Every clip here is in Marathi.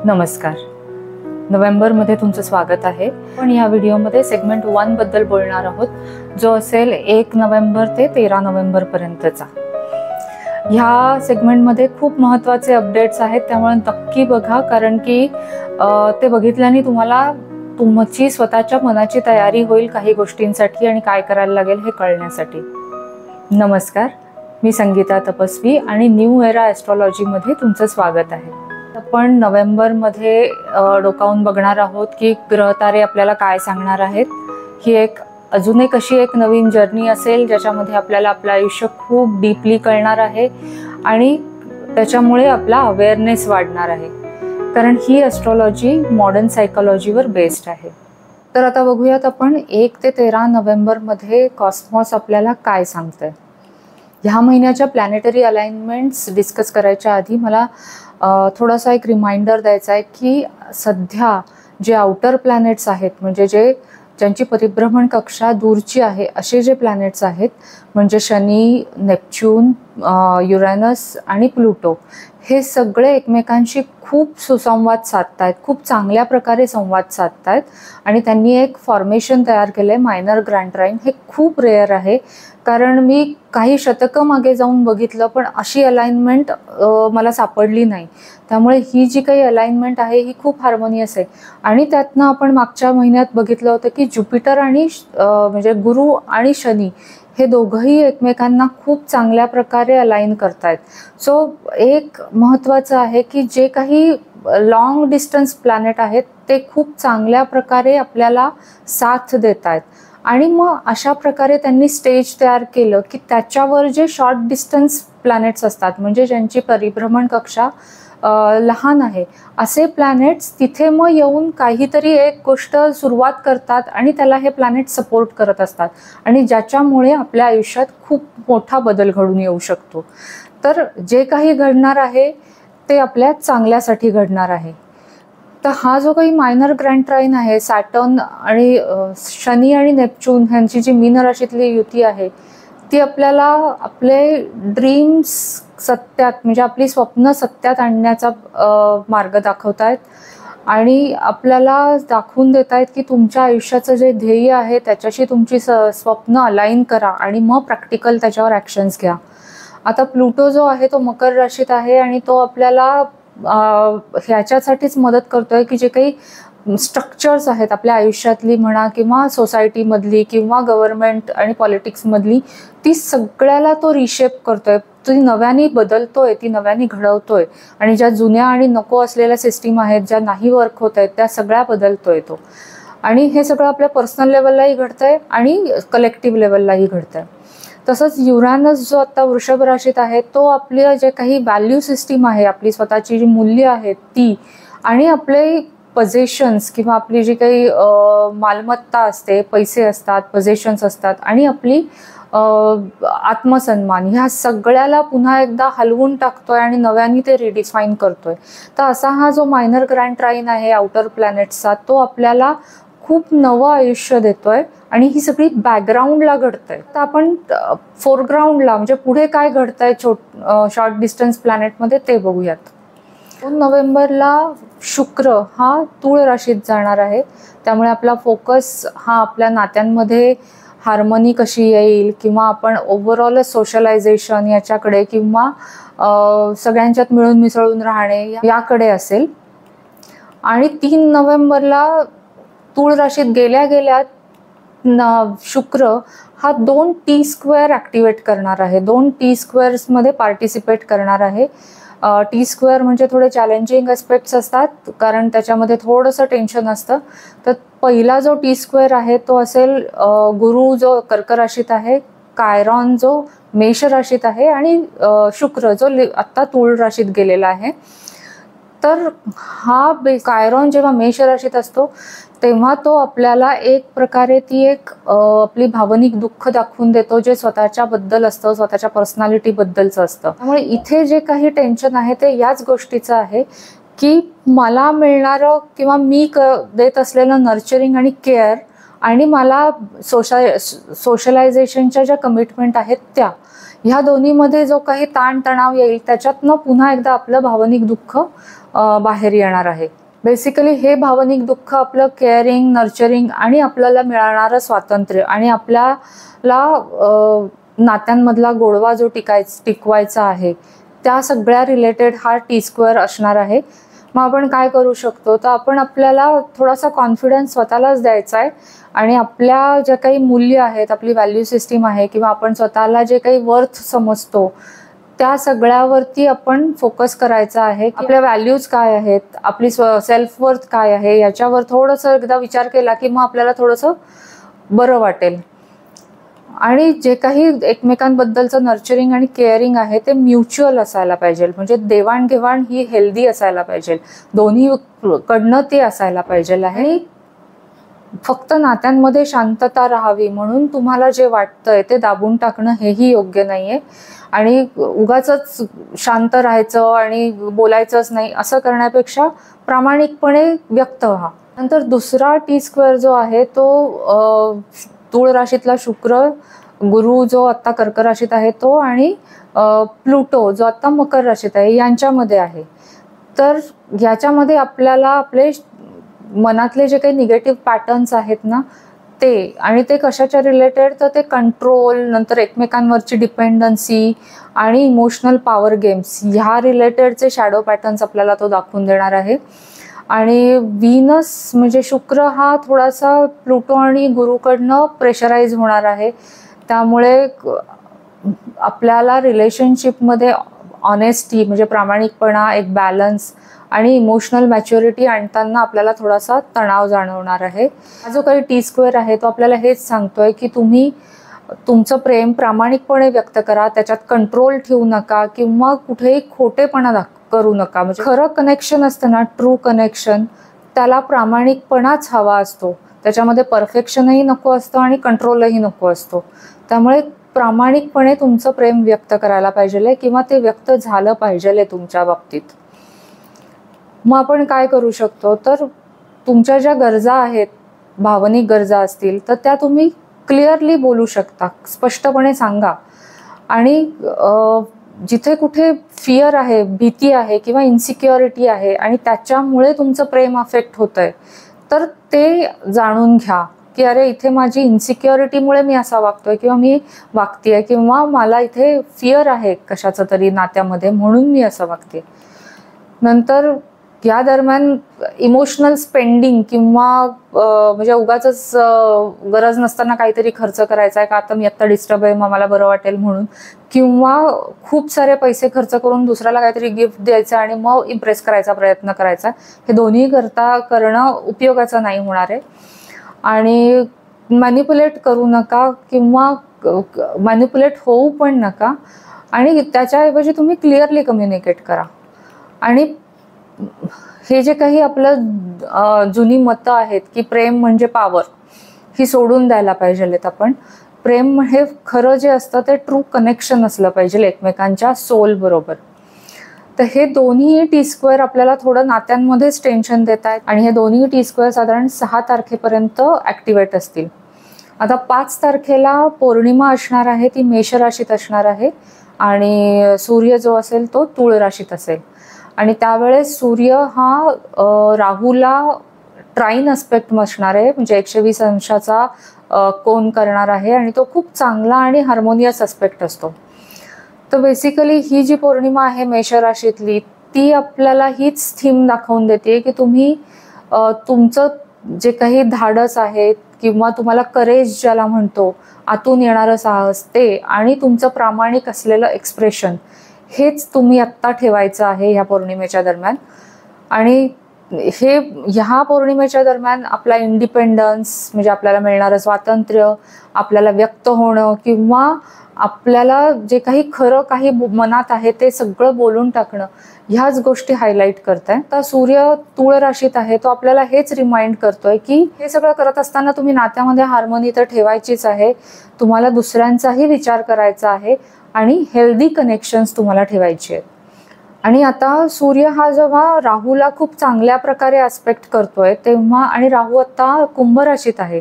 नमस्कार. नोव्हेंबरमध्ये तुमचं स्वागत आहे. पण या व्हिडिओमध्ये सेगमेंट 1 बद्दल बोलणार आहोत, जो असेल 1 नोव्हेंबर ते 13 नोव्हेंबर पर्यंतचा. ह्या सेगमेंटमध्ये खूप महत्त्वाचे अपडेट्स आहेत, त्यामुळे नक्की बघा, कारण की ते बघितल्याने तुम्हाला तुमची स्वतःच्या मनाची तयारी होईल काही गोष्टींसाठी आणि काय करायला लागेल हे कळण्यासाठी. नमस्कार, मी संगीता तपस्वी आणि न्यू एरा ॲस्ट्रॉलॉजीमध्ये तुमचं स्वागत आहे. आपण नोव्हेंबरमध्ये डोकावून बघणार आहोत की ग्रहतारे आपल्याला काय सांगणार आहेत. ही अजून एक अशी एक नवीन जर्नी असेल ज्याच्यामध्ये आपल्याला आपलं आयुष्य खूप डीपली कळणार आहे आणि त्याच्यामुळे आपला अवेअरनेस वाढणार आहे, कारण ही ॲस्ट्रॉलॉजी मॉडर्न सायकोलॉजीवर बेस्ड आहे. तर आता बघूयात आपण 1 ते 13 नोव्हेंबरमध्ये कॉस्मॉस आपल्याला काय सांगतंय. ह्या महिन्याच्या प्लॅनेटरी अलाइनमेंट्स डिस्कस करायच्या आधी मला थोडासा एक रिमाइंडर द्यायचा आहे की सध्या जे आउटर प्लॅनेट्स आहेत, म्हणजे ज्यांची परिभ्रमण कक्षा दूरची आहे, असे जे प्लॅनेट्स आहेत, म्हणजे शनी, नेपच्यून, युरेनस आणि प्लुटो, हे सगळे एकमेकांशी खूप सुसंवाद साधत आहेत, खूप चांगल्या प्रकारे संवाद साधत आहेत आणि त्यांनी एक फॉर्मेशन तयार केलं आहे, मायनर ग्रँड ट्राईन. हे खूप रेअर आहे, कारण मी काही शतकं मागे जाऊन बघितलं, पण अशी अलाइनमेंट मला सापडली नाही. त्यामुळे ही जी काही अलाइनमेंट आहे ही खूप हार्मोनियस आहे. आणि त्यातनं आपण मागच्या महिन्यात बघितलं होतं की ज्युपिटर आणि म्हणजे गुरु आणि शनी हे दोघंही एकमेकांना खूप चांगल्या प्रकारे अलाइन करतायत. सो एक महत्त्वाचं आहे की जे काही लॉंग डिस्टन्स प्लॅनेट आहेत ते खूप चांगल्या प्रकारे आपल्याला साथ देत आहेत. आणि मग अशा प्रकारे त्यांनी स्टेज तयार केलं की त्याच्यावर जे शॉर्ट डिस्टन्स प्लॅनेट्स असतात, म्हणजे ज्यांची परिभ्रमण कक्षा लहान आहे, असे प्लॅनेट्स तिथे मग येऊन काहीतरी एक गोष्ट सुरुवात करतात आणि त्याला हे प्लॅनेट सपोर्ट करत असतात आणि ज्याच्यामुळे आपल्या आयुष्यात खूप मोठा बदल घडून येऊ शकतो. तर जे काही घडणार आहे ते आपल्या चांगल्यासाठी घडणार आहे. तर हा जो काही मायनर ग्रँड ट्राईन आहे, सॅटर्न आणि शनी आणि नेपच्यून ह्यांची जी मीन राशीतली युती आहे, ती आपल्याला आपले ड्रीम्स सत्यात, म्हणजे आपली स्वप्न सत्यात आणण्याचा मार्ग दाखवत आहेत आणि आपल्याला दाखवून देत आहेत की तुमच्या आयुष्याचं जे ध्येय आहे त्याच्याशी तुमची स्वप्न अलाइन करा आणि मग प्रॅक्टिकल त्याच्यावर ॲक्शन्स घ्या. आता प्लुटो जो आहे तो मकर राशीत आहे आणि तो आपल्याला ह्याच्यासाठीच मदत करतोय की जे काही स्ट्रक्चर्स आहेत आपल्या आयुष्यातली म्हणा किंवा सोसायटीमधली किंवा गव्हर्नमेंट आणि पॉलिटिक्समधली, ती सगळ्याला तो रिशेप करतोय, ती नव्याने बदलतोय, ती नव्याने घडवतोय आणि ज्या जुन्या आणि नको असलेल्या सिस्टीम आहेत, ज्या नाही वर्क होत आहेत, त्या सगळ्या बदलतोय तो. आणि हे सगळं आपल्या पर्सनल लेवललाही घडतंय आणि कलेक्टिव्ह लेवललाही घडतंय. तसंच युरॅनस जो आता वृषभ राशीत आहे, तो आपल्या जे काही व्हॅल्यू सिस्टीम आहे, आपली स्वतःची जी मूल्य आहेत ती, आणि आपले पोझेशन्स किंवा आपली जी काही मालमत्ता असते, पैसे असतात, पोझेशन्स असतात आणि आपली आत्मसन्मान, ह्या सगळ्याला पुन्हा एकदा हलवून टाकतोय आणि नव्याने ते रिडिफाईन करतोय. तर असा हा जो मायनर ग्रँड ट्राईन आहे आउटर प्लॅनेट्सचा, तो आपल्याला खूप नवं आयुष्य देतोय आणि ही सगळी बॅकग्राऊंडला घडतंय. तर आपण फोरग्राऊंडला, म्हणजे पुढे काय घडतंय शॉर्ट डिस्टन्स प्लॅनेटमध्ये ते बघूयात. 2 नोव्हेंबरला शुक्र हा तुळ राशीत जाणार आहे, त्यामुळे आपला फोकस हा आपल्या नात्यांमध्ये हार्मनी कशी येईल किंवा आपण ओव्हरऑल सोशलायझेशन याच्याकडे किंवा सगळ्यांच्यात मिळून मिसळून राहणे याकडे असेल. आणि 3 नोव्हेंबरला तुळ राशीत गेल्या गेल्या शुक्र हा 2 T² ॲक्टिवेट करणार आहे, 2 T² पार्टिसिपेट करणार आहे. T² म्हणजे थोडे चॅलेंजिंग ॲस्पेक्ट्स असतात, कारण त्याच्यामध्ये थोडंसं टेन्शन असतं. तर पहिला जो T² आहे तो असेल गुरु जो कर्क राशीत आहे, कायरॉन जो मेष राशीत आहे आणि शुक्र जो आत्ता तुळ राशीत गेलेला आहे. तर हा कायरॉन जेव्हा मेष राशीत असतो तेव्हा तो आपल्याला एक प्रकारे ती एक आपली भावनिक दुःख दाखवून देतो, जे स्वतःच्या बद्दल असतं, स्वतःच्या पर्सनॅलिटीबद्दलचं असतं. त्यामुळे इथे जे काही टेन्शन आहे ते याच गोष्टीचं आहे की मला मिळणारं किंवा मी देत असलेलं नर्चरिंग आणि केअर आणि मला सोशलायझेशनच्या ज्या कमिटमेंट आहेत त्या, ह्या दोन्हीमध्ये जो काही ताणतणाव येईल त्याच्यातनं पुन्हा एकदा आपलं भावनिक दुःख बाहेर येणार आहे. बेसिकली हे भावनिक दुःख आपलं केअरिंग, नर्चरिंग आणि आपल्याला मिळणारं स्वातंत्र्य आणि आपल्याला नात्यांमधला गोडवा जो टिकवायचा आहे त्या सगळ्या रिलेटेड हा T² असणार आहे. मग आपण काय करू शकतो, तर आपण आपल्याला थोडासा कॉन्फिडन्स स्वतःलाच द्यायचा आहे आणि आपल्या ज्या काही मूल्य आहेत, आपली व्हॅल्यू सिस्टीम आहे किंवा आपण स्वतःला जे काही वर्थ समजतो त्या सगळ्यावरती आपण फोकस करायचा आहे. आपल्या व्हॅल्यूज काय आहेत, आपली सेल्फ वर्थ काय आहे याच्यावर थोडंसं एकदा विचार केला की मग आपल्याला थोडंसं बरं वाटेल. आणि जे काही एकमेकांबद्दलचं नर्चरिंग आणि केअरिंग आहे ते म्युच्युअल असायला पाहिजे. म्हणजे देवाणघेवाण ही हेल्दी असायला पाहिजे, दोन्ही कडनं ते असायला पाहिजे आहे. फक्त नात्यांमध्ये शांतता राहावी म्हणून तुम्हाला जे वाटतंय ते दाबून टाकणं हेही योग्य नाहीये. आणि उगाचच शांत राहायचं आणि बोलायचंच नाही असं करण्यापेक्षा प्रामाणिकपणे व्यक्त व्हा. नंतर दुसरा T² जो आहे तो तुळ राशीतला शुक्र, गुरु जो आता कर्क राशीत आहे तो आणि प्लुटो जो आता मकर राशीत आहे यांच्यामध्ये आहे. तर ह्याच्यामध्ये आपल्याला आपले मनातले जे काही निगेटिव्ह पॅटर्न्स आहेत ना ते, आणि ते कशाच्या रिलेटेड, तर ते कंट्रोल, नंतर एकमेकांवरची डिपेंडन्सी आणि इमोशनल पॉवर गेम्स ह्या रिलेटेडचे शॅडो पॅटर्न्स आपल्याला तो दाखवून देणार आहे. आणि व्हीनस म्हणजे शुक्र हा थोडासा प्लुटो आणि गुरुकडनं प्रेशराईज होणार आहे. त्यामुळे आपल्याला रिलेशनशिपमध्ये ऑनेस्टी म्हणजे प्रामाणिकपणा, एक बॅलन्स आणि इमोशनल मॅच्युरिटी आणताना आपल्याला थोडासा तणाव जाणवणार आहे. हा जो काही T² आहे तो आपल्याला हेच सांगतोय की तुम्ही तुमचं प्रेम प्रामाणिकपणे व्यक्त करा, त्याच्यात कंट्रोल ठेवू नका किंवा कुठेही खोटेपणा करू नका. म्हणजे खरं कनेक्शन असतं ना, ट्रू कनेक्शन, त्याला प्रामाणिकपणाच हवा असतो. त्याच्यामध्ये परफेक्शनही नको असतं आणि कंट्रोलही नको असतो. त्यामुळे प्रामाणिकपणे तुमचं प्रेम व्यक्त करायला पाहिजे किंवा ते व्यक्त झालं पाहिजे तुमच्या बाबतीत. मग आपण काय करू शकतो, तर तुमच्या ज्या गरजा आहेत, भावनिक गरजा असतील तर त्या तुम्ही क्लिअरली बोलू शकता, स्पष्टपणे सांगा. आणि जिथे कुठे फिअर आहे, भीती आहे किंवा इन्सिक्युरिटी आहे आणि त्याच्यामुळे तुमचं प्रेम अफेक्ट होतंय तर ते जाणून घ्या की अरे इथे माझी इन्सिक्युरिटीमुळे मी असा वागतोय किंवा मी वागतेय किंवा मला इथे फिअर आहे कशाचं तरी नात्यामध्ये म्हणून मी असं वागते. नंतर या दरम्यान इमोशनल स्पेंडिंग किंवा म्हणजे उगाचच गरज नसताना काहीतरी खर्च करायचा आहे का, आता मी आत्ता डिस्टर्ब आहे मग मला बरं वाटेल म्हणून, किंवा खूप सारे पैसे खर्च करून दुसऱ्याला काहीतरी गिफ्ट द्यायचं आणि मग इम्प्रेस करायचा प्रयत्न करायचा, हे दोन्ही करणं उपयोगाचं नाही होणार आहे. आणि मॅनिप्युलेट करू नका किंवा मॅनिप्युलेट होऊ पण नका. आणि त्याच्याऐवजी तुम्ही क्लिअरली कम्युनिकेट करा. आणि हे जे काही आपलं जुनी मतं आहेत की प्रेम म्हणजे पॉवर, ही सोडून द्यायला पाहिजेत आपण. प्रेम हे खरं जे असतं ते ट्रू कनेक्शन असलं पाहिजे एकमेकांच्या सोल बरोबर. तर हे दोन्ही T² आपल्याला थोडं नात्यांमध्येच टेन्शन देत आहेत आणि हे दोन्ही T² साधारण 6 तारखेपर्यंत ॲक्टिवेट असतील. आता 5 तारखेला पौर्णिमा असणार आहे, ती मेष राशीत असणार आहे आणि सूर्य जो असेल तो तुळ राशीत असेल. आणि त्यावेळेस सूर्य हा राहूला ट्राईन अस्पेक्ट असणार आहे, म्हणजे 120 अंशाचा कोन करणार आहे आणि तो खूप चांगला आणि हार्मोनियस अस्पेक्ट असतो. तर बेसिकली ही जी पौर्णिमा आहे मेष राशीतली ती आपल्याला हीच थीम दाखवून देते की तुम्ही तुमचं जे काही धाडस आहे किंवा तुम्हाला करेज ज्याला म्हणतो, आतून येणारं साहस ते आणि तुमचं प्रामाणिक असलेलं एक्सप्रेशन हेच तुम्ही आत्ता ठेवायचं आहे ह्या पौर्णिमेच्या दरम्यान. आणि ह्या पौर्णिमेच्या दरम्यान आपला इंडिपेंडन्स म्हणजे आपल्याला मिळणारं स्वातंत्र्य, आपल्याला व्यक्त होणं किंवा आपल्याला जे काही खरं काही मनात आहे ते सगळं बोलून टाकणं, ह्याच गोष्टी हायलाईट करताय. तर सूर्य तुळ राशीत आहे, तो आपल्याला हेच रिमाइंड करतोय की हे सगळं करत असताना तुम्ही नात्यामध्ये हार्मोनी तर ठेवायचीच आहे, तुम्हाला दुसऱ्यांचाही विचार करायचा आहे आणि हेल्दी कनेक्शन्स तुम्हाला ठेवायचे आहेत. आणि आता सूर्य हा जेव्हा राहूला खूप चांगल्या प्रकारे ॲस्पेक्ट करतोय तेव्हा, आणि राहू आता कुंभ राशीत आहे,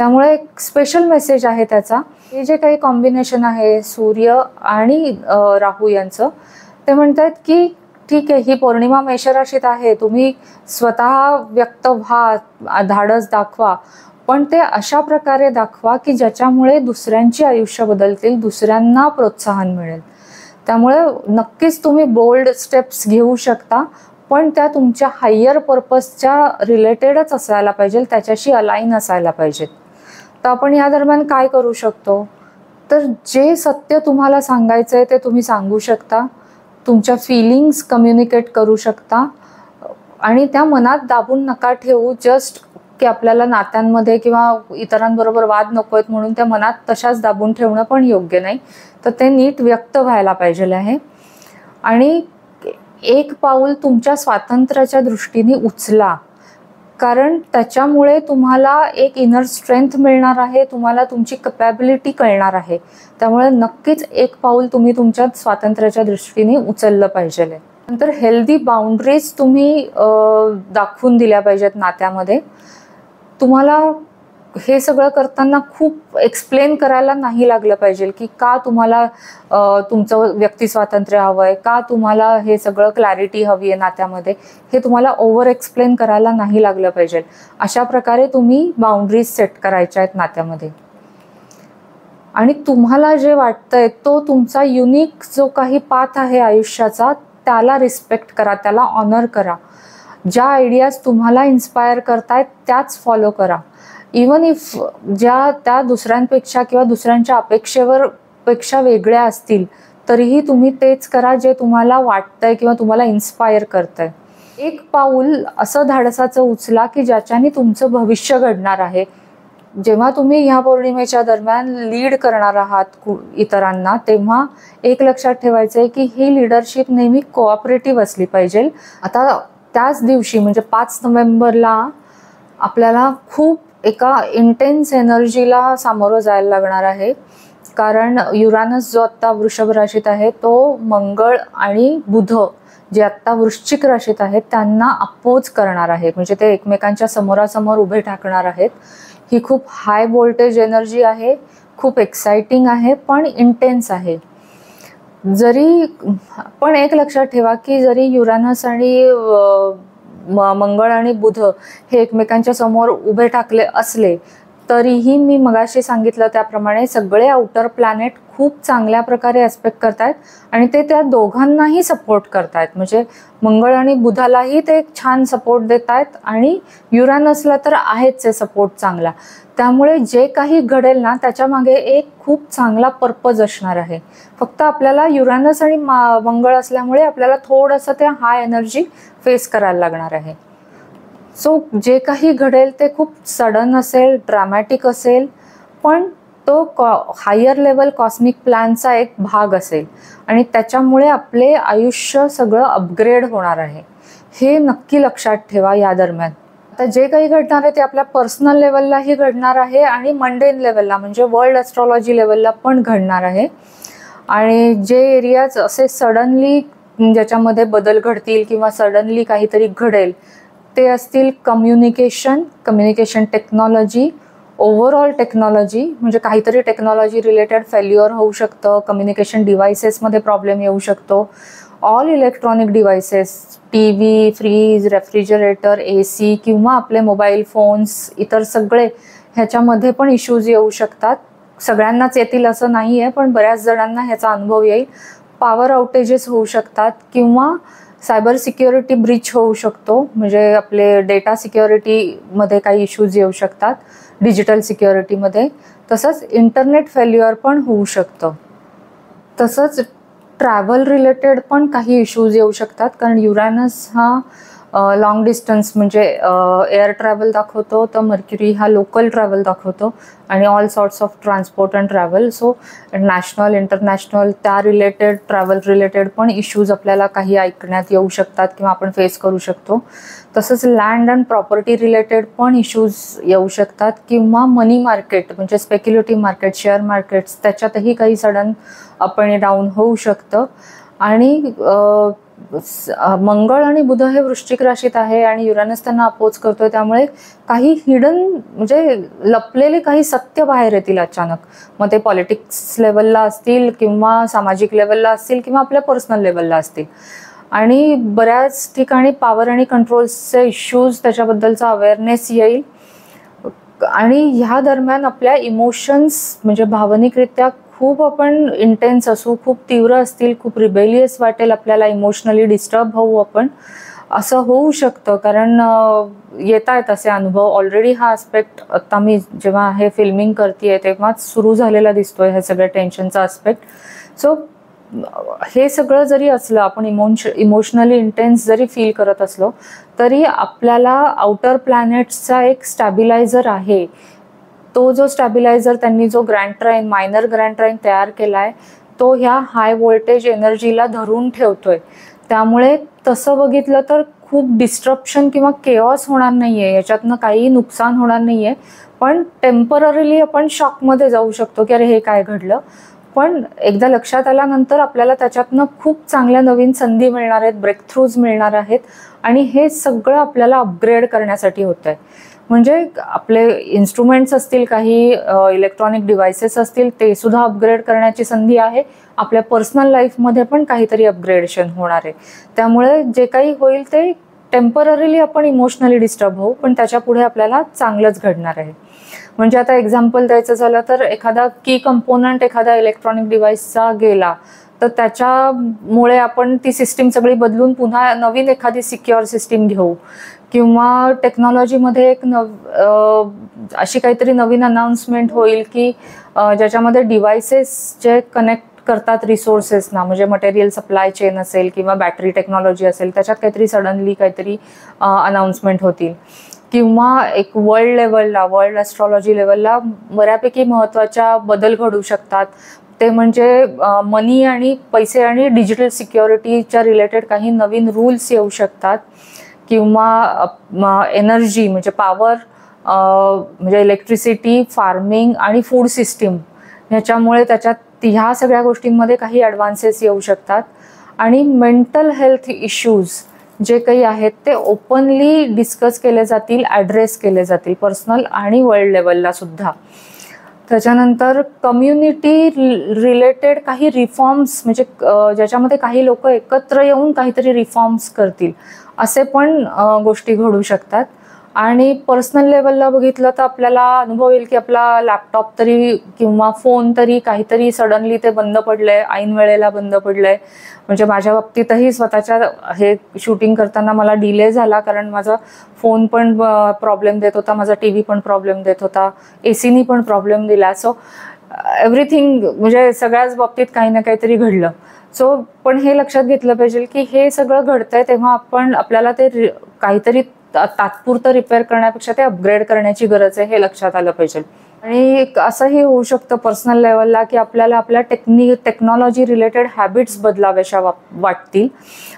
त्यामुळे एक स्पेशल मेसेज आहे त्याचा. हे जे काही कॉम्बिनेशन आहे सूर्य आणि राहू यांचं, ते म्हणतात की ठीक आहे, ही पौर्णिमा मेषराशीत आहे, तुम्ही स्वतः व्यक्त व्हा, धाडस दाखवा, पण ते अशा प्रकारे दाखवा की ज्याच्यामुळे दुसऱ्यांची आयुष्य बदलतील, दुसऱ्यांना प्रोत्साहन मिळेल. त्यामुळे नक्कीच तुम्ही बोल्ड स्टेप्स घेऊ शकता, पण त्या तुमच्या हायर पर्पजच्या रिलेटेडच असायला पाहिजे, त्याच्याशी अलाइन असायला पाहिजेत. तर आपण या दरम्यान काय करू शकतो, तर जे सत्य तुम्हाला सांगायचं आहे ते तुम्ही सांगू शकता, तुमच्या फिलिंग्स कम्युनिकेट करू शकता आणि त्या मनात दाबून नका ठेवू. जस्ट की आपल्याला नात्यांमध्ये किंवा इतरांबरोबर वाद नको आहेत म्हणून त्या मनात तशाच दाबून ठेवणं पण योग्य नाही. तर ते नीट व्यक्त व्हायला पाहिजे आहे. आणि एक पाऊल तुमच्या स्वातंत्र्याच्या दृष्टीने उचला, कारण त्याच्यामुळे तुम्हाला एक इनर स्ट्रेंथ मिळणार आहे, तुम्हाला तुमची कॅपॅबिलिटी कळणार आहे. त्यामुळे नक्कीच एक पाऊल तुम्ही तुमच्या स्वातंत्र्याच्या दृष्टीने उचललं पाहिजे. नंतर हेल्दी बाउंड्रीज तुम्ही दाखवून दिल्या पाहिजेत नात्यामध्ये. तुम्हाला हे सगळं करताना खूप एक्सप्लेन करायला नाही लागलं पाहिजे की का तुम्हाला तुमचं व्यक्ती स्वातंत्र्य हवं आहे, का तुम्हाला हे सगळं क्लॅरिटी हवी आहे नात्यामध्ये, हे तुम्हाला ओव्हर एक्सप्लेन करायला नाही लागलं पाहिजे. अशा प्रकारे तुम्ही बाउंड्रीज सेट करायच्या आहेत नात्यामध्ये. आणि तुम्हाला जे वाटतंय तो तुमचा युनिक जो काही पाथ आहे आयुष्याचा, त्याला रिस्पेक्ट करा, त्याला ऑनर करा. ज्या आयडियाज तुम्हाला इन्स्पायर करतायत त्याच फॉलो करा. इवन इफ त्या दुसऱ्यांपेक्षा किंवा दुसऱ्यांच्या पेक्षा वेगळ्या असतील तरीही तुम्ही तेच करा जे तुम्हाला वाटतंय किंवा तुम्हाला इन्स्पायर करतंय. एक पाऊल असं धाडसाचं उचला की ज्याच्याने तुमचं भविष्य घडणार आहे. जेव्हा तुम्ही ह्या पौर्णिमेच्या दरम्यान लीड करणार आहात इतरांना, तेव्हा एक लक्षात ठेवायचं आहे की ही लिडरशिप नेहमी कोऑपरेटिव्ह असली पाहिजे. आता त्याच दिवशी म्हणजे 5 नोव्हेंबरला आपल्याला खूप एका इंटेन्स एनर्जीला सामोरं जायला लागणार आहे. कारण युरानस जो आत्ता वृषभ राशीत आहे तो मंगळ आणि बुध जे आत्ता वृश्चिक राशीत आहेत त्यांना अपोज करणार आहे. म्हणजे ते एकमेकांच्या समोरासमोर उभे ठाकणार आहेत. ही खूप हाय व्होल्टेज एनर्जी आहे, खूप एक्साइटिंग आहे, पण इंटेन्स आहे. पण एक लक्षात ठेवा की जरी युरानस आणि मंगळ आणि बुध हे एकमेकांच्या समोर उभे ठाकले असले तरीही मी मगाशी सांगितलं त्याप्रमाणे सगळे आउटर प्लॅनेट खूप चांगल्या प्रकारे ॲस्पेक्ट करतायत आणि ते त्या दोघांनाही सपोर्ट करतायत. म्हणजे मंगळ आणि बुधालाही ते छान सपोर्ट देत आहेत आणि युरानसला तर आहेच आहे सपोर्ट चांगला. त्यामुळे जे काही घडेल ना त्याच्यामागे एक खूप चांगला पर्पज असणार आहे. फक्त आपल्याला युरानस आणि मंगळ असल्यामुळे आपल्याला थोडंसं त्या हाय एनर्जी फेस करायला लागणार आहे. सो जे काही घडेल ते खूप सडन असेल, ड्रामॅटिक असेल, पण तो हायर लेवल कॉस्मिक प्लॅनचा एक भाग असेल आणि त्याच्यामुळे आपले आयुष्य सगळं अपग्रेड होणार आहे. हे नक्की लक्षात ठेवा या दरम्यान. आता जे काही घडणार आहे ते आपल्या पर्सनल लेवललाही घडणार आहे आणि मंडेन लेवलला म्हणजे वर्ल्ड ॲस्ट्रॉलॉजी लेवलला पण घडणार आहे. आणि जे एरियाज असे सडनली ज्याच्यामध्ये बदल घडतील किंवा सडनली काहीतरी घडेल ते असतील कम्युनिकेशन टेक्नॉलॉजी, ओव्हरऑल टेक्नॉलॉजी. म्हणजे काहीतरी टेक्नॉलॉजी रिलेटेड फेल्युअर होऊ शकतं, कम्युनिकेशन डिव्हायसेसमध्ये प्रॉब्लेम येऊ शकतो. All electronic devices, TV, fridge, refrigerator, AC किंवा आपले मोबाईल फोन्स, इतर सगळे ह्याच्यामध्ये पण इश्यूज येऊ शकतात. सगळ्यांनाच येतील असं नाही आहे, पण बऱ्याच जणांना ह्याचा अनुभव येईल. पॉवर आउटेजेस होऊ शकतात किंवा सायबर सिक्युरिटी ब्रीच होऊ शकतो. म्हणजे आपले डेटा सिक्युरिटीमध्ये काही इश्यूज येऊ शकतात, डिजिटल सिक्युरिटीमध्ये. तसंच इंटरनेट फेल्युअर पण होऊ शकतं. तसंच ट्रॅव्हल रिलेटेड पण काही इश्यूज येऊ शकतात, कारण युरानस हा लॉंग डिस्टन्स म्हणजे एअर ट्रॅव्हल दाखवतो, तर मर्क्युरी हा लोकल ट्रॅव्हल दाखवतो आणि all sorts of transport and travel. So national, international त्या रिलेटेड, ट्रॅव्हल रिलेटेड पण इश्यूज आपल्याला काही ऐकण्यात येऊ शकतात किंवा आपण फेस करू शकतो. तसंच लँड अँड प्रॉपर्टी रिलेटेड पण इश्यूज येऊ शकतात किंवा मनी मार्केट म्हणजे स्पेक्युलेटिव्ह मार्केट, शेअर मार्केट्स, त्याच्यातही काही सडन अप आणि डाऊन होऊ शकतं. आणि मंगळ आणि बुध हे वृश्चिक राशीत आहे आणि युरेनस त्यांना अपोज करतोय, त्यामुळे काही हिडन म्हणजे लपलेले काही सत्य बाहेर येतील अचानक. मग ते पॉलिटिक्स लेवलला असतील किंवा सामाजिक लेवलला असतील किंवा आपल्या पर्सनल लेवलला असतील. आणि बऱ्याच ठिकाणी पॉवर आणि कंट्रोल्सचे इश्यूज त्याच्याबद्दलचा अवेअरनेस येईल. आणि ह्या दरम्यान आपल्या इमोशन्स म्हणजे भावनिकरित्या खूप आपण इंटेन्स असू, खूप तीव्र असतील, खूप रिबेलियस वाटेल आपल्याला, इमोशनली डिस्टर्ब होऊ आपण, असं होऊ शकतं. कारण येत आहेत असे अनुभव. ऑलरेडी हा आस्पेक्ट आता मी जेव्हा हे फिल्मिंग करते तेव्हाच सुरू झालेला दिसतोय हे सगळं टेन्शनचा आस्पेक्ट. सो हे सगळं जरी असलं, आपण इमोशनली इंटेन्स जरी फील करत असलो तरी आपल्याला आउटर प्लॅनेट्सचा एक स्टॅबिलायझर आहे. तो जो स्टॅबिलायझर त्यांनी जो grand trying, minor grand trying तयार केलाय, तो ह्या हाय व्होल्टेज एनर्जीला धरून ठेवतोय. त्यामुळे तसं बघितलं तर खूप डिस्ट्रप्शन किंवा केऑस होणार नाहीये, याच्यातनं काही नुकसान होणार नाहीये. पण टेम्पररीली आपण शॉकमध्ये जाऊ शकतो की अरे हे काय घडलं. पण एकदा लक्षात आल्यानंतर आपल्याला त्याच्यातनं खूप चांगल्या नवीन संधी मिळणार आहेत, ब्रेकथ्रूज मिळणार आहेत. आणि हे सगळं आपल्याला अपग्रेड करण्यासाठी होत आहे. म्हणजे आपले इन्स्ट्रुमेंट्स असतील, काही इलेक्ट्रॉनिक डिव्हायसेस असतील, ते सुद्धा अपग्रेड करण्याची संधी आहे. आपल्या पर्सनल लाईफमध्ये पण काहीतरी अपग्रेडेशन होणार आहे. त्यामुळे जे काही होईल ते टेम्पररीली आपण इमोशनली डिस्टर्ब होऊ, पण त्याच्या पुढे आपल्याला चांगलंच घडणार आहे. म्हणजे आता एक्झाम्पल द्यायचं झालं तर एखादा की कंपोनंट एखादा इलेक्ट्रॉनिक डिव्हाइसचा गेला तर त्याच्यामुळे आपण ती सिस्टीम सगळी बदलून पुन्हा नवीन एखादी सिक्युअर सिस्टीम घेऊ. किंवा टेक्नॉलॉजीमध्ये एक अशी काहीतरी नवीन अनाउन्समेंट होईल की ज्याच्यामध्ये डिव्हायसेस जे कनेक्ट करतात रिसोर्सेसना, म्हणजे मटेरियल सप्लाय चेन असेल किंवा बॅटरी टेक्नॉलॉजी असेल, त्याच्यात काहीतरी सडनली काहीतरी अनाउन्समेंट होतील. किंवा एक वर्ल्ड लेवलला, वर्ल्ड ॲस्ट्रॉलॉजी लेवलला बऱ्यापैकी महत्त्वाच्या बदल घडू शकतात. ते म्हणजे मनी आणि पैसे आणि डिजिटल सिक्युरिटीच्या रिलेटेड काही नवीन रूल्स येऊ शकतात. किंवा एनर्जी म्हणजे पॉवर, म्हणजे इलेक्ट्रिसिटी, फार्मिंग आणि फूड सिस्टीम, ह्याच्यामुळे त्याच्यात ह्या सगळ्या गोष्टींमध्ये काही ॲडव्हान्सेस येऊ शकतात. आणि मेंटल हेल्थ इश्यूज जे काही आहेत ते ओपनली डिस्कस केले जातील, ॲड्रेस केले जातील, पर्सनल आणि वर्ल्ड लेवलला सुद्धा. त्याच्यानंतर कम्युनिटी रिलेटेड काही रिफॉर्म्स, म्हणजे ज्याच्यामध्ये काही लोक एकत्र येऊन काहीतरी रिफॉर्म्स करतील, असे पण गोष्टी घडू शकतात. आणि पर्सनल लेवलला बघितलं तर आपल्याला अनुभव येईल की आपला लॅपटॉप तरी किंवा फोन तरी काहीतरी सडनली ते बंद पडलंय, ऐन वेळेला बंद पडलंय. म्हणजे माझ्या बाबतीतही स्वतःच्या हे शूटिंग करताना मला डिले झाला, कारण माझा फोन पण प्रॉब्लेम देत होता, माझा TV पण प्रॉब्लेम देत होता, एसीनी पण प्रॉब्लेम दिला. सो एव्हरीथिंग म्हणजे सगळ्याच बाबतीत काही ना काहीतरी घडलं. सो पण हे लक्षात घेतलं पाहिजे की हे सगळं घडतंय तेव्हा आपल्याला ते काहीतरी तात्पुरतं रिपेअर करण्यापेक्षा ते अपग्रेड करण्याची गरज आहे, हे लक्षात आलं पाहिजे. आणि असंही होऊ शकतं पर्सनल लेवलला की आपल्याला आपल्या टेक्नॉलॉजी रिलेटेड हॅबिट्स बदलाव्याशा वाटतील.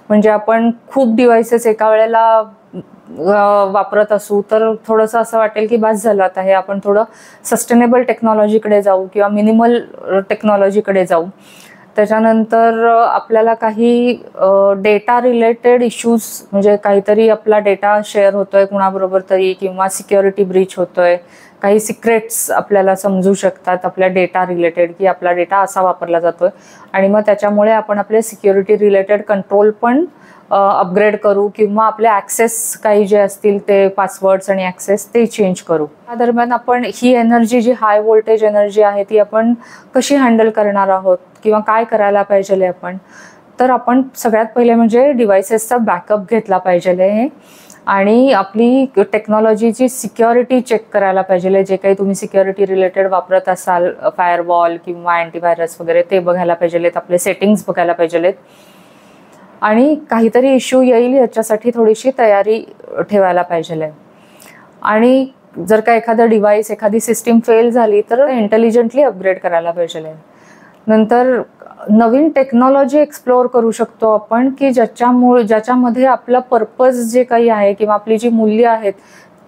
म्हणजे आपण खूप डिव्हायसेस एका वेळेला वापरत असू तर थोडंसं असं वाटेल की बस झालं, आता हे आपण थोडं सस्टेनेबल टेक्नॉलॉजीकडे जाऊ किंवा मिनिमल टेक्नॉलॉजीकडे जाऊ. त्याच्यानंतर आपल्याला काही डेटा रिलेटेड इश्यूज, म्हणजे काहीतरी आपला डेटा शेअर होतोय कुणाबरोबर तरी, किंवा सिक्युरिटी ब्रीच होतोय, काही सिक्रेट्स आपल्याला समजू शकतात आपल्या डेटा रिलेटेड की आपला डेटा असा वापरला जातोय. आणि मग त्याच्यामुळे आपण आपले सिक्युरिटी रिलेटेड कंट्रोल पण अपग्रेड करू किंवा आपले ॲक्सेस काही जे असतील ते पासवर्ड्स आणि ॲक्सेस ते चेंज करू. या दरम्यान आपण ही एनर्जी, जी हाय व्होल्टेज एनर्जी आहे, ती आपण कशी हँडल करणार आहोत किंवा काय करायला पाहिजे आपण. तर आपण सगळ्यात पहिले म्हणजे डिव्हायसेसचा बॅकअप घेतला पाहिजे आणि आपली टेक्नॉलॉजीची सिक्युरिटी चेक करायला पाहिजे. जे काही तुम्ही सिक्युरिटी रिलेटेड वापरत असाल, फायरवॉल किंवा अँटीव्हायरस वगैरे, ते बघायला पाहिजेत. आपले सेटिंग्स बघायला पाहिजेत. आणि काहीतरी इश्यू येईल याच्यासाठी थोडीशी तयारी ठेवायला पाहिजे. आणि जर का एखादा डिव्हाइस, एखादी सिस्टीम फेल झाली तर इंटेलिजंटली अपग्रेड करायला पाहिजे. नंतर नवीन टेक्नॉलॉजी एक्सप्लोअर करू शकतो आपण की ज्याच्यामध्ये आपला पर्पज जे काही आहे किंवा आपली जी मूल्य आहेत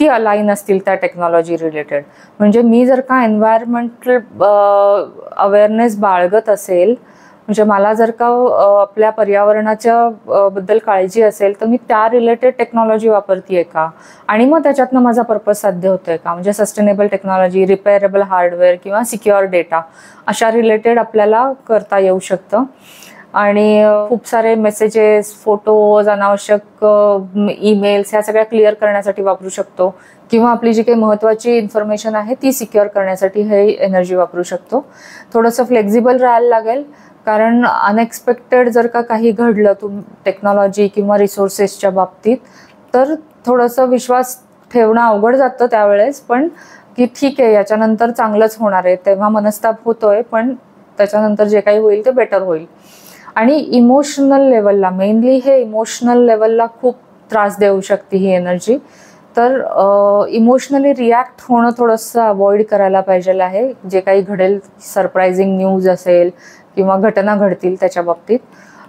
ती अलाइन असतील त्या टेक्नॉलॉजी रिलेटेड. म्हणजे मी जर का एन्व्हायरमेंटल अवेअरनेस बाळगत असेल म्हणजे मला जर का आपल्या पर्यावरणाच्या बद्दल काळजी असेल तर मी त्या रिलेटेड टेक्नॉलॉजी वापरते का, आणि मग त्याच्यातनं माझा पर्पज साध्य होतोय का. म्हणजे सस्टेनेबल टेक्नॉलॉजी, रिपेअरेबल हार्डवेअर किंवा सिक्युअर डेटा अशा रिलेटेड आपल्याला करता येऊ शकतं. आणि खूप सारे मेसेजेस, फोटोज, अनावश्यक ईमेल्स ह्या सगळ्या क्लिअर करण्यासाठी वापरू शकतो, किंवा आपली जी काही महत्त्वाची इन्फॉर्मेशन आहे ती सिक्युअर करण्यासाठी हे एनर्जी वापरू शकतो. थोडंसं फ्लेक्झिबल राहायला लागेल, कारण अनएक्सपेक्टेड जर का काही घडलं टेक्नॉलॉजी किंवा रिसोर्सेसच्या बाबतीत, तर थोडंसं विश्वास ठेवणं अवघड जातं त्यावेळेस, पण की ठीक आहे याच्यानंतर चांगलंच होणार आहे, तेव्हा मनस्ताप होतोय पण त्याच्यानंतर जे काही होईल ते बेटर होईल. आणि इमोशनल लेवलला, मेनली हे इमोशनल लेवलला खूप त्रास देऊ शकते ही एनर्जी. तर इमोशनली रिॲक्ट होणं थोडंसं अवॉइड करायला पाहिजे आहे. जे काही घडेल, सरप्रायझिंग न्यूज असेल किंवा घटना घडतील त्याच्या बाबतीत,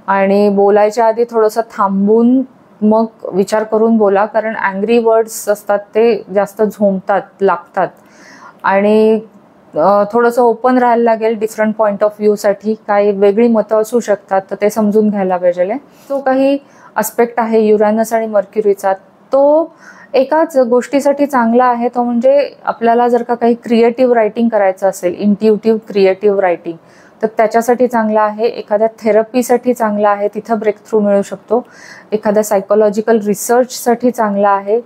आणि बोलायच्या आधी थोडंसं थांबून मग विचार करून बोला, कारण अँग्री वर्ड्स असतात ते जास्त झोंबतात, लागतात. आणि थोडंसं ओपन राहायला लागेल डिफरंट पॉईंट ऑफ व्ह्यूसाठी. काही वेगळी मतं असू शकतात तर ते समजून घ्यायला पाहिजे. जो काही अस्पेक्ट आहे युरॅनस आणि मर्क्युरीचा, तो एकाच गोष्टीसाठी चांगला आहे, तो म्हणजे आपल्याला जर का काही क्रिएटिव्ह रायटिंग करायचं असेल, इंट्युटिव्ह क्रिएटिव्ह रायटिंग, तर त्याच्यासाठी चांगला आहे. एखाद्या थेरपीसाठी चांगला आहे, तिथं ब्रेक थ्रू मिळू शकतो. एखाद्या सायकोलॉजिकल रिसर्चसाठी चांगला आहे.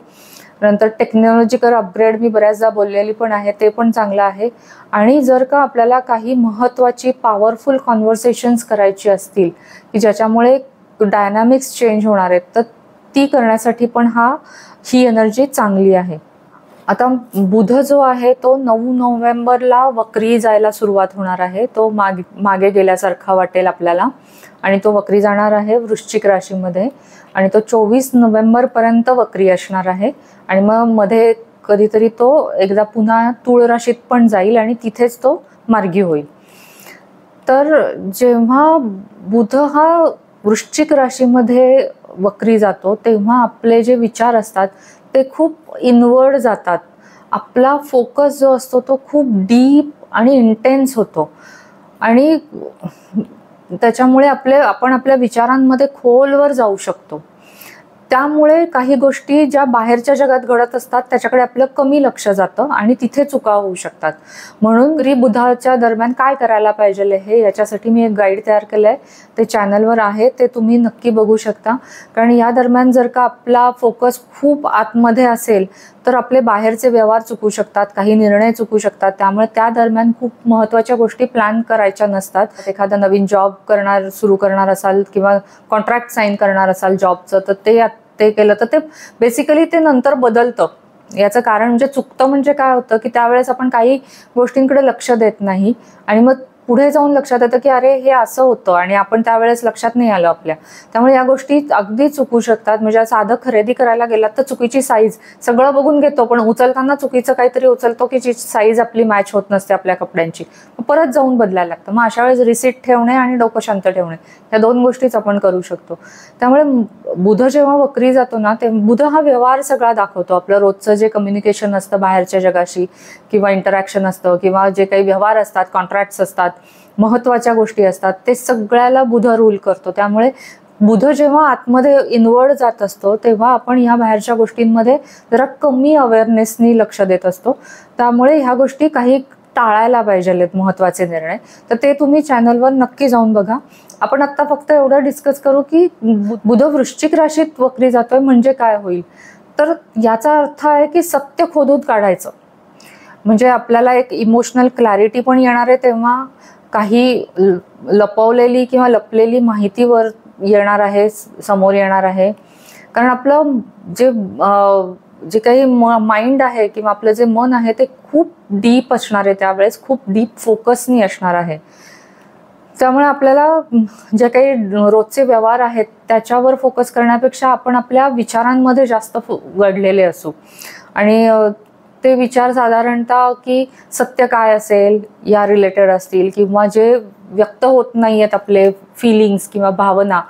नंतर टेक्नॉलॉजिकल अपग्रेड मी बऱ्याचदा बोललेली पण आहे, ते पण चांगलं आहे. आणि जर का आपल्याला काही महत्त्वाची पॉवरफुल कॉन्व्हर्सेशन्स करायची असतील की ज्याच्यामुळे डायनामिक्स चेंज होणार आहेत, तर ती करण्यासाठी पण ही एनर्जी चांगली आहे. आता बुध जो आहे तो 9 नोव्हेंबरला वक्री जायला सुरुवात होणार आहे. तो मागे गेल्यासारखा वाटेल आपल्याला, आणि तो वक्री जाणार आहे वृश्चिक राशीमध्ये, आणि तो 24 नोव्हेंबरपर्यंत वक्री असणार आहे. आणि मग मध्ये कधीतरी तो एकदा पुन्हा तुळ राशीत पण जाईल आणि तिथेच तो मार्गी होईल. तर जेव्हा बुध हा वृश्चिक राशीमध्ये वक्री जातो तेव्हा आपले जे विचार असतात ते खूप इनवर्ड जातात. आपला फोकस जो असतो तो खूप डीप आणि इंटेन्स होतो, आणि त्याच्यामुळे आपण आपल्या विचारांमध्ये खोलवर जाऊ शकतो. त्यामुळे काही गोष्टी ज्या बाहेरच्या जगात घडत असतात त्याच्याकडे आपलं कमी लक्ष जातं आणि तिथे चुका होऊ शकतात. म्हणून वक्री बुधाच्या दरम्यान काय करायला पाहिजे हे याच्यासाठी मी एक गाईड तयार केलं आहे. ते चॅनलवर आहे, ते तुम्ही नक्की बघू शकता. कारण या दरम्यान जर का आपला फोकस खूप आतमध्ये असेल तर आपले बाहेरचे व्यवहार चुकू शकतात, काही निर्णय चुकू शकतात. त्यामुळे त्या दरम्यान खूप महत्त्वाच्या गोष्टी प्लॅन करायच्या नसतात. एखादा नवीन जॉब सुरू करणार असाल किंवा कॉन्ट्रॅक्ट साईन करणार असाल जॉबचं, तर ते केलं तर ते बेसिकली ते नंतर बदलतं. याचं कारण म्हणजे चुकतं म्हणजे काय होतं की त्यावेळेस आपण काही गोष्टींकडे लक्ष देत नाही, आणि मग पुढे जाऊन लक्षात येतं की अरे हे असं होतं, आणि आपण त्यावेळेस लक्षात नाही आलं आपल्या. त्यामुळे या गोष्टी अगदी चुकू शकतात. म्हणजे साधं खरेदी करायला गेलात तर चुकीची साईज सगळं बघून घेतो, पण उचलताना चुकीचं काहीतरी उचलतो की जी साईज आपली मॅच होत नसते आपल्या कपड्यांची, परत जाऊन बदलायला लागतं. मग अशा वेळेस रिसीट ठेवणे आणि डोकं शांत ठेवणे या 2 गोष्टीच आपण करू शकतो. त्यामुळे बुध जेव्हा वक्री जातो ना, ते बुध हा व्यवहार सगळा दाखवतो. आपलं रोजचं जे कम्युनिकेशन असतं बाहेरच्या जगाशी किंवा इंटरॅक्शन असतं किंवा जे काही व्यवहार असतात, कॉन्ट्रॅक्ट्स असतात, महत्त्वाच्या गोष्टी असतात, ते सगळ्याला बुध रूल करतो. त्यामुळे बुध जेव्हा आतमध्ये इनवर्ड जात असतो तेव्हा आपण ह्या बाहेरच्या गोष्टींमध्ये जरा कमी अवेअरनेसनी लक्ष देत असतो. त्यामुळे ह्या गोष्टी काही टाळायला पाहिजेत, महत्त्वाचे निर्णय. तर ते तुम्ही चॅनलवर नक्की जाऊन बघा. आपण आत्ता फक्त एवढं डिस्कस करू की बुध वृश्चिक राशीत वक्री जातोय म्हणजे काय होईल. तर याचा अर्थ आहे की सत्य खोदून काढायचं, म्हणजे आपल्याला एक इमोशनल क्लॅरिटी पण येणार आहे. तेव्हा काही लपवलेली किंवा लपलेली माहितीवर येणार आहे, समोर येणार आहे. कारण आपलं जे काही माइंड आहे किंवा आपलं जे मन आहे ते खूप डीप असणार आहे, त्यावेळेस खूप डीप फोकसनी असणार आहे. त्यामुळे आपल्याला जे काही रोजचे व्यवहार आहेत त्याच्यावर फोकस करण्यापेक्षा आपण आपल्या विचारांमध्ये जास्त गडलेले असू, आणि ते विचार साधारणतः की सत्य काय असेल या रिलेटेड असतील, किंवा जे व्यक्त होत नाही आहेत आपले फिलिंग्स किंवा भावना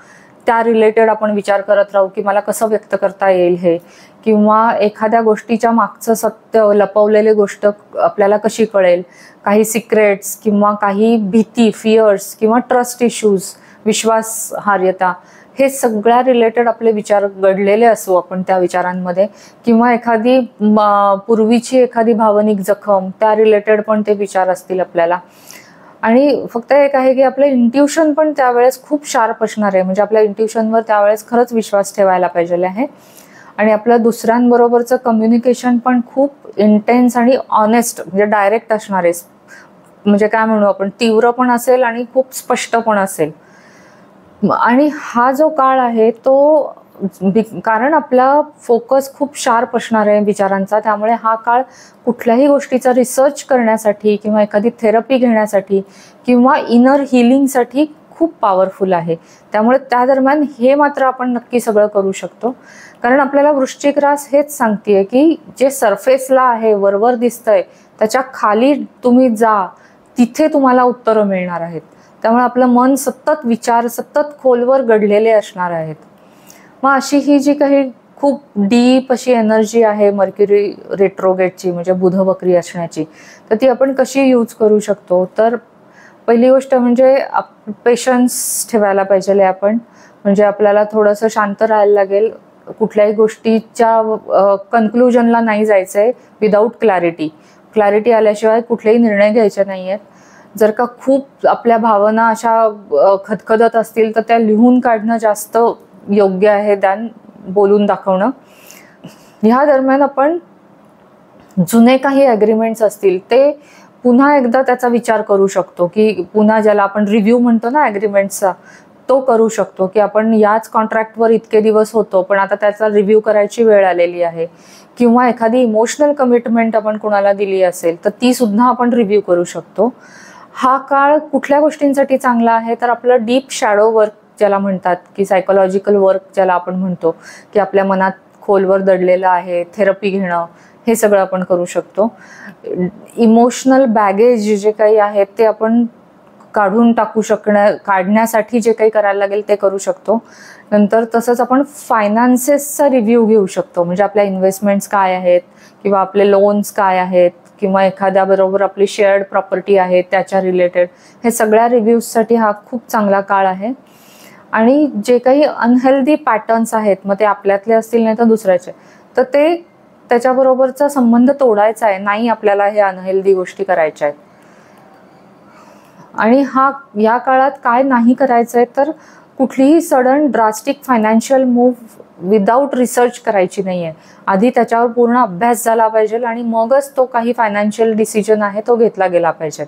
त्या रिलेटेड आपण विचार करत राहू की मला कसं व्यक्त करता येईल हे, किंवा एखाद्या गोष्टीच्या मागचं सत्य, लपवलेली गोष्ट आपल्याला कशी कळेल, काही सिक्रेट्स किंवा काही भीती, फिअर्स किंवा ट्रस्ट इश्यूज, विश्वासार्हता, हे सगळ्या रिलेटेड आपले विचार घडलेले असू आपण त्या विचारांमध्ये, किंवा एखादी पूर्वीची एखादी भावनिक जखम, त्या रिलेटेड पण ते विचार असतील आपल्याला. आणि फक्त एक आहे की आपलं इंट्युशन पण त्यावेळेस खूप शार्प असणार आहे, म्हणजे आपल्या इंट्युशनवर त्यावेळेस खरंच विश्वास ठेवायला पाहिजे आहे. आणि आपलं दुसऱ्यांबरोबरचं कम्युनिकेशन पण खूप इंटेन्स आणि ऑनेस्ट, म्हणजे डायरेक्ट असणार आहे. म्हणजे काय म्हणू आपण, तीव्र पण असेल आणि खूप स्पष्ट पण असेल. आणि हा जो काळ आहे तो, कारण आपला फोकस खूप शार्प असणार आहे विचारांचा, त्यामुळे हा काळ कुठल्याही गोष्टीचा रिसर्च करण्यासाठी किंवा एखादी थेरपी घेण्यासाठी किंवा इनर हिलिंगसाठी खूप पॉवरफुल आहे. त्यामुळे त्या दरम्यान हे मात्र आपण नक्की सगळं करू शकतो. कारण आपल्याला वृश्चिक रास हेच सांगतेय की जे सरफेसला आहे, वरवर दिसतंय, त्याच्या खाली तुम्ही जा, तिथे तुम्हाला उत्तरं मिळणार आहेत. त्यामुळे आपलं मन सतत विचार, सतत खोलवर गडलेले असणार आहेत. मग अशी ही जी काही खूप डीप अशी एनर्जी आहे मर्क्युरी रेट्रोगेटची, म्हणजे बुध वक्री असण्याची, तर ती आपण कशी यूज करू शकतो. तर पहिली गोष्ट म्हणजे पेशन्स ठेवायला पाहिजे आपण. म्हणजे आपल्याला थोडंसं शांत राहायला लागेल. कुठल्याही गोष्टीच्या कन्क्लुजनला नाही जायचंय विदाऊट क्लॅरिटी आल्याशिवाय कुठलेही निर्णय घ्यायचे नाही आहेत. जर का खूप आपल्या भावना अशा खदखदत असतील तर त्या लिहून काढणं जास्त योग्य आहे त्यान बोलून दाखवणं. ह्या दरम्यान आपण जुने काही ॲग्रीमेंट्स असतील ते पुन्हा एकदा त्याचा विचार करू शकतो, की पुन्हा ज्याला आपण रिव्ह्यू म्हणतो ना ॲग्रीमेंट्सचा, तो करू शकतो की आपण याच कॉन्ट्रॅक्टवर इतके दिवस होतो पण आता त्याचा रिव्ह्यू करायची वेळ आलेली आहे. किंवा एखादी इमोशनल कमिटमेंट आपण कुणाला दिली असेल तर ती सुद्धा आपण रिव्ह्यू करू शकतो. हा काळ कुठल्या गोष्टींसाठी चांगला आहे, तर आपलं डीप शॅडो वर्क ज्याला म्हणतात, की सायकोलॉजिकल वर्क ज्याला आपण म्हणतो, की आपल्या मनात खोलवर दडलेलं आहे, थेरपी घेणं, हे सगळं आपण करू शकतो. इमोशनल बॅगेज जे काही आहेत ते आपण काढून टाकू काढण्यासाठी जे काही करायला लागेल ते करू शकतो. नंतर तसंच आपण फायनान्सेसचा रिव्ह्यू घेऊ शकतो. म्हणजे आपल्या इन्व्हेस्टमेंट्स काय आहेत, किंवा आपले लोन्स काय आहेत, किंवा एखाद्याबरोबर आपली शेअर्ड प्रॉपर्टी आहे त्याच्या रिलेटेड, हे सगळ्या रिव्ह्यूजसाठी हा खूप चांगला काळ आहे. आणि जे काही अनहेल्दी पॅटर्न्स आहेत, मग ते आपल्यातले असतील नाही तर दुसऱ्याचे, तर ते त्याच्याबरोबरचा संबंध तोडायचा आहे, नाही आपल्याला हे अनहेल्दी गोष्टी करायच्या आहेत. आणि या काळात काय नाही करायचं आहे, तर कुठलीही sudden drastic financial move without research करायची नाही आहे. आधी त्याच्यावर पूर्ण अभ्यास झाला पाहिजे आणि मगच तो काही फायनान्शियल डिसिजन आहे तो घेतला गेला पाहिजे.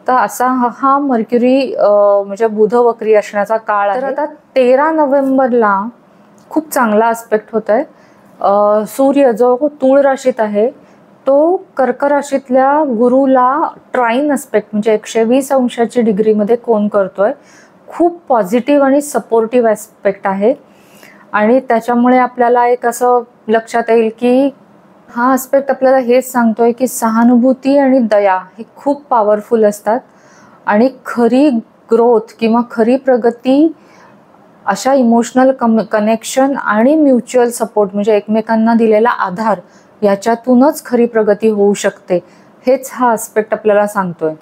तर असा हा मर्क्युरी म्हणजे बुध वक्री असण्याचा काळ आहे. तर आता 13 नोव्हेंबरला खूप चांगला आस्पेक्ट होत आहे. सूर्य जो तूळ राशीत आहे तो कर्क राशीतल्या गुरुला ट्राईन आस्पेक्ट, म्हणजे 120 अंशाची डिग्रीमध्ये कोन करतोय. खूप पॉझिटिव्ह आणि सपोर्टिव्ह आस्पेक्ट आहे. आणि त्याच्यामुळे आपल्याला एक असं लक्षात येईल की हा आस्पेक्ट आपल्याला हेच सांगतोय की सहानुभूती आणि दया हे खूप पॉवरफुल असतात. आणि खरी ग्रोथ किंवा खरी प्रगती अशा इमोशनल कनेक्शन आणि म्युच्युअल सपोर्ट, म्हणजे एकमेकांना दिलेला आधार, याच्यातूनच खरी प्रगती होऊ शकते. हेच हा आस्पेक्ट आपल्याला सांगतोय.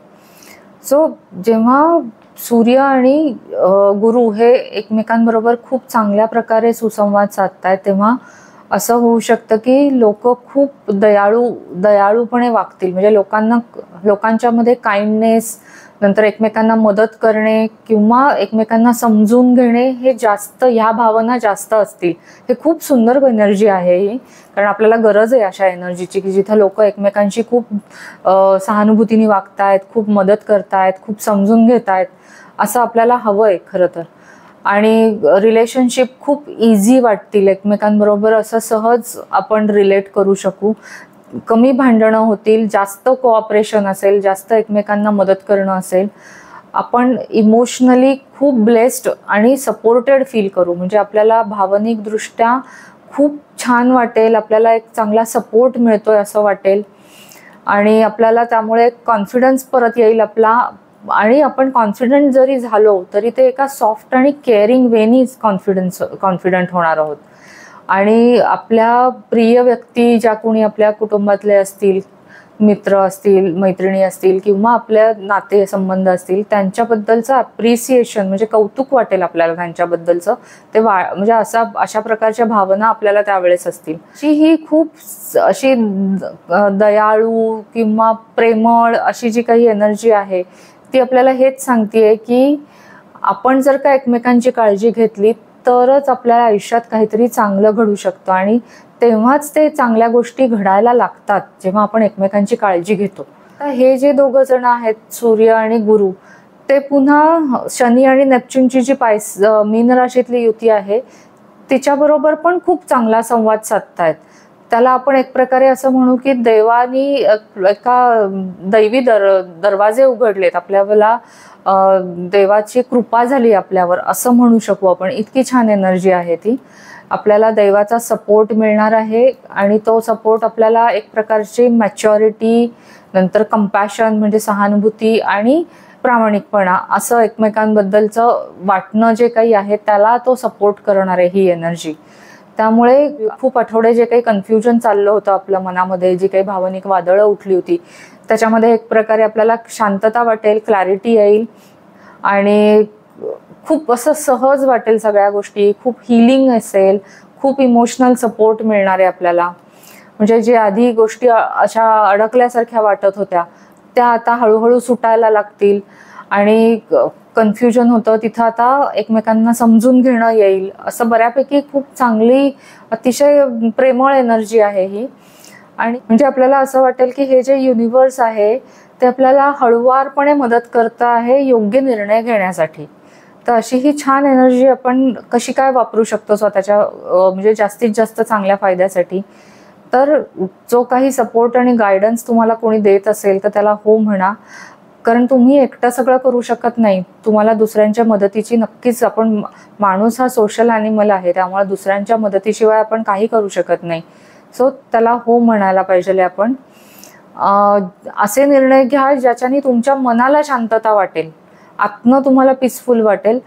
सो जेव्हा सूर्य आणि गुरु हे एकमेकांबरोबर खूप चांगल्या प्रकारे सुसंवाद साधतायत, तेव्हा असं होऊ शकतं की लोक खूप दयाळूपणे वागतील. म्हणजे लोकांच्या मध्ये काइंडनेस, नंतर एकमेकांना मदत करणे किंवा एकमेकांना समजून घेणे, हे जास्त, ह्या भावना जास्त असतील. हे खूप सुंदर एनर्जी आहे ही, कारण आपल्याला गरज आहे अशा एनर्जीची की जिथं लोक एकमेकांशी खूप सहानुभूतीने वागतायत, खूप मदत करतायत, खूप समजून घेतायत. असं आपल्याला हवंय खरं तर. आणि रिलेशनशिप खूप इझी वाटतील एकमेकांबरोबर, असं सहज आपण रिलेट करू शकू. कमी भांडणं होतील, जास्त कोऑपरेशन असेल, जास्त एकमेकांना मदत करणं असेल. आपण इमोशनली खूप ब्लेस्ड आणि सपोर्टेड फील करू. म्हणजे आपल्याला भावनिकदृष्ट्या खूप छान वाटेल, आपल्याला एक चांगला सपोर्ट मिळतोय असं वाटेल. आणि आपल्याला त्यामुळे कॉन्फिडन्स परत येईल आपला आणि आपण कॉन्फिडंट जरी झालो तरी ते एका सॉफ्ट आणि केअरिंग वेनी कॉन्फिडंट होणार आहोत. आणि आपल्या प्रिय व्यक्ती ज्या कोणी आपल्या कुटुंबातले असतील, मित्र असतील, मैत्रिणी असतील किंवा आपल्या नातेसंबंध असतील, त्यांच्याबद्दलचं अप्रिसिएशन म्हणजे कौतुक वाटेल आपल्याला त्यांच्याबद्दलचं, ते म्हणजे अशा प्रकारच्या भावना आपल्याला त्यावेळेस असतील. ही खूप अशी दयाळू किंवा प्रेमळ अशी जी काही एनर्जी आहे ती आपल्याला हेच सांगतेय की आपण जर का एकमेकांची काळजी घेतली तरच आपल्या आयुष्यात काहीतरी चांगलं घडू शकतं. आणि तेव्हाच ते चांगल्या गोष्टी घडायला लागतात जेव्हा आपण एकमेकांची काळजी घेतो. तर हे जे दोघं जण आहेत, सूर्य आणि गुरु, ते पुन्हा शनी आणि नेपच्यूनची जी मीन राशीतली युती आहे तिच्याबरोबर पण खूप चांगला संवाद साधतायत. त्याला आपण एक प्रकारे असं म्हणू की देवानी एका दैवी दरवाजे उघडलेत आपल्याला, देवाची कृपा झाली आपल्यावर असं म्हणू शकू आपण. इतकी छान एनर्जी आहे ती. आपल्याला देवाचा सपोर्ट मिळणार आहे आणि तो सपोर्ट आपल्याला एक प्रकारची मॅच्युरिटी, नंतर कंपॅशन म्हणजे सहानुभूती आणि प्रामाणिकपणा असं एकमेकांबद्दलचं वाटणं जे काही आहे त्याला तो सपोर्ट करणार आहे ही एनर्जी. त्यामुळे खूप आठवडे जे काही कन्फ्युजन चाललं होतं आपल्या मनामध्ये, जी काही भावनिक वादळं उठली होती, त्याच्यामध्ये एक प्रकारे आपल्याला शांतता वाटेल, क्लॅरिटी येईल आणि खूप असं सहज वाटेल सगळ्या गोष्टी. खूप हिलिंग असेल, खूप इमोशनल सपोर्ट मिळणार आहे आपल्याला. म्हणजे जे आधी गोष्टी अशा अडकल्यासारख्या वाटत होत्या त्या आता हळूहळू सुटायला लागतील आणि कन्फ्युजन होतं तिथं आता एकमेकांना समजून घेणं येईल. असं बऱ्यापैकी खूप चांगली अतिशय प्रेमळ एनर्जी आहे ही. आणि म्हणजे आपल्याला असं वाटेल की हे जे युनिवर्स आहे ते आपल्याला हळुवारपणे मदत करतं आहे योग्य निर्णय घेण्यासाठी. तर अशी ही छान एनर्जी आपण कशी काय वापरू शकतो स्वतःच्या म्हणजे जास्तीत जास्त चांगल्या फायद्यासाठी. तर जो काही सपोर्ट आणि गायडन्स तुम्हाला कोणी देत असेल तर त्याला हो म्हणा, कारण तुम्ही एकटं सगळं करू शकत नाही. तुम्हाला दुसऱ्यांच्या मदतीची नक्कीच, आपण माणूस हा सोशल ॲनिमल आहे, त्यामुळे दुसऱ्यांच्या मदतीशिवाय आपण काही करू शकत नाही. सो त्याला हो म्हणायला पाहिजे आपण. असे निर्णय घ्या ज्याच्याने तुमच्या मनाला शांतता वाटेल, आत्म तुम्हाला पीसफुल वाटेल.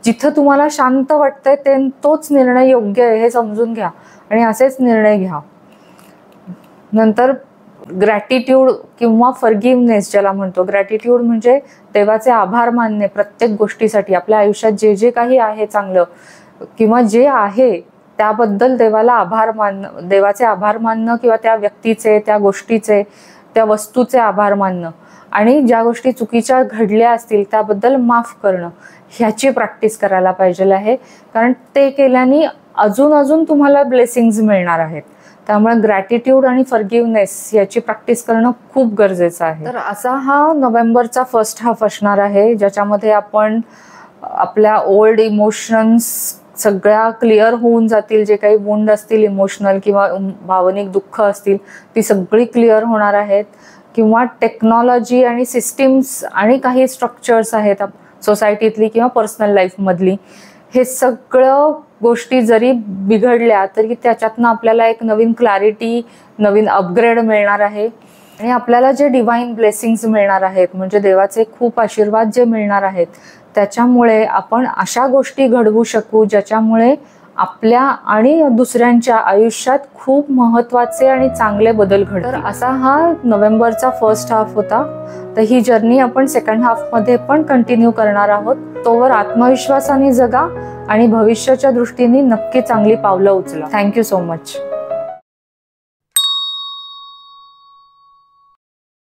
जिथं तुम्हाला शांत वाटतंय तोच निर्णय योग्य आहे हे समजून घ्या आणि असेच निर्णय घ्या. नंतर ग्रॅटिट्यूड किंवा फॉरगिव्हनेस ज्याला म्हणतो. ग्रॅटिट्यूड म्हणजे देवाचे आभार मानणे प्रत्येक गोष्टीसाठी. आपल्या आयुष्यात जे जे काही आहे चांगलं किंवा जे आहे त्याबद्दल देवाचे आभार मानणं किंवा त्या व्यक्तीचे, त्या गोष्टीचे, त्या वस्तूचे आभार मानणं आणि ज्या गोष्टी चुकीच्या घडल्या असतील त्याबद्दल माफ करणं, ह्याची प्रॅक्टिस करायला पाहिजे आहे. कारण ते केल्याने अजून तुम्हाला ब्लेसिंग्स मिळणार आहेत. त्यामुळे ग्रॅटिट्यूड आणि फॉरगिव्हनेस याची प्रॅक्टिस करणं खूप गरजेचं आहे. तर असा हा नोव्हेंबरचा फर्स्ट हाफ असणार आहे ज्याच्यामध्ये आपण आपल्या ओल्ड इमोशन्स सगळ्या क्लिअर होऊन जातील. जे काही वुंड असतील इमोशनल किंवा भावनिक दुःख असतील ती सगळी क्लिअर होणार आहेत. किंवा टेक्नॉलॉजी आणि सिस्टीम्स आणि काही स्ट्रक्चर्स आहेत सोसायटीतली किंवा पर्सनल लाईफमधली, हे सगळं गोष्टी जरी बिघडल्या तरी त्याच्यातनं आपल्याला एक नवीन क्लॅरिटी, नवीन अपग्रेड मिळणार आहे. आणि आपल्याला जे डिवाइन ब्लेसिंग्स मिळणार आहेत म्हणजे देवाचे खूप आशीर्वाद जे मिळणार आहेत त्याच्यामुळे आपण अशा गोष्टी घडवू शकू ज्याच्यामुळे आपल्या आणि दुसऱ्यांच्या आयुष्यात खूप महत्त्वाचे आणि चांगले बदल घडतील. तर असा हा नोव्हेंबरचा फर्स्ट हाफ होता. तर ही जर्नी आपण सेकंड हाफमध्ये पण कंटिन्यू करणार आहोत. तोवर आत्मविश्वासाने जगा आणि भविष्याच्या दृष्टीने नक्की चांगली पावलं उचला. Thank you so much.